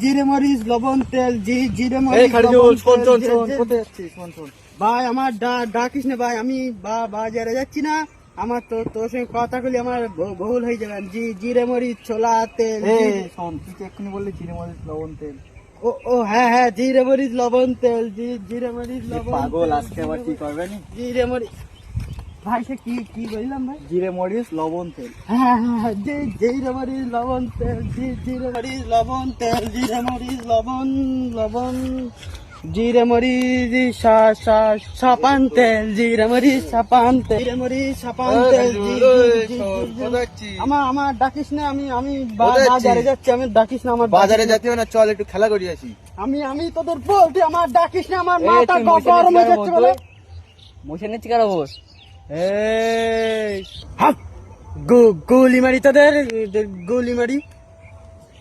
জিরে মরিচ লবণ তেল জিরে এই মরিচ খাড়ি লবণ শোন তেল, শোন শোন জি- কোথায় যাচ্ছিস শোন ভাই আমার ডাকিস না ভাই, আমি বাজারে যাচ্ছি না, আমার তো তোর সঙ্গে কথা বলি আমার বহুল হয়ে যাবে। জিরে মরিচ ছোলা তেল এই শোন তুই তো এক্ষুনি বললি জিরে মরিচ লবণ তেল। ও হ্যাঁ হ্যাঁ জিরে মরিচ লবণ তেল জিরে মরিচ এ লবণ পাগল তেল, আজকে আবার কি করবে নি? জিরে মরিচ ভাই সে কি বললাম ভাই? জিরে মরিচ লবণ তেল। হ্যাঁ হ্যাঁ হ্যাঁ, জিরে মরিচ লবণ তেল জিরে মরিচ লবণ তেল জিরে মরিচ লবণ জিরে মরিচ সাপান তেল জিরে মরিচ সাপান তেল জিরে মরিচ সাপান তেল আমার ডাকিস না, আমি বাজারে যাচ্ছি, আমি ডাকিস না, আমার বাজারে যেতে হবে না, চল একটু খেলা করি আসি। আমি তোদের বলছি আমার ডাকিস না, আমার মাথা গরম হয়ে যাচ্ছে বলে। মোশন নিচ্ছি কারো বস। এই হাপ গুলি মারি তোদের গুলি মারি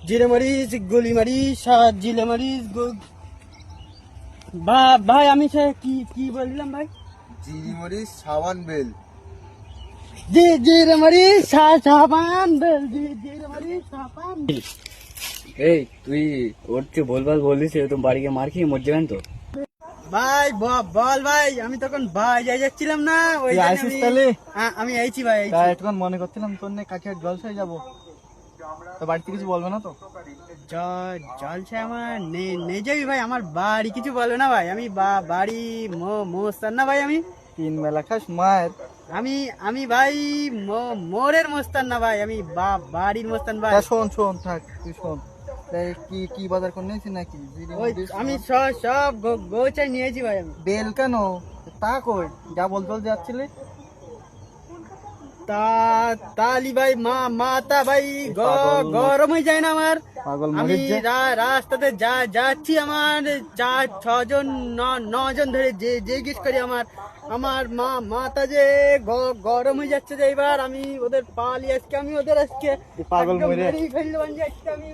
জিরে মরিচ গুলি মারি জিরে মরিচ ভাই আমি সে কি বললাম ভাই? জিরে মরিচ সাবান বেল। জিরে মরিচ সাবান বেল জিরে মরিচ সাবান বেল। এই তুই ওর চেয়ে বলবাল বলিস তুমি বাড়ি গিয়ে মার খেয়ে মর যাবেন তো। ভাই বল ভাই, আমি তখন যাচ্ছিলাম না, ওই তুই আইসিস তাহলে? আমি আইছি ভাই। একটু মনে করছিলাম তোর নে কাছে জলসায় যাবো, তো বাড়িতে কিছু বলবে না তো? জলসা আমার নেই যাবি ভাই, আমার বাড়ি কিছু বলবে না ভাই, আমি বাড়ি মোস্তান না ভাই, আমি তিন বেলা খাস মায়ের। আমি ভাই মোরের মোস্তান না ভাই, আমি বাড়ির মোস্তান ভাই। শোন থাক তুই শোন, কি বাজার করে নিয়েছিস নাকি? আমি সব গোচাই নিয়েছি ভাই। আমি বেল কেন তা কই যা বলতে যাচ্ছিলি? তালি ভাই মাথা ভাই গরম হয়ে যায় না আমার। পাগল আমি মরিচ যে। রাস্তাতে যাচ্ছি, আমার 4-6 জন 9 জন ধরে জিজ্ঞেস করি আমার মাথা যে গরম হয়ে যাচ্ছে যে, এবার আমি ওদের পালি আজকে, আমি ওদের আজকে পাগল একদম মরে। মেরেই ফেললাম যে আজকে আমি।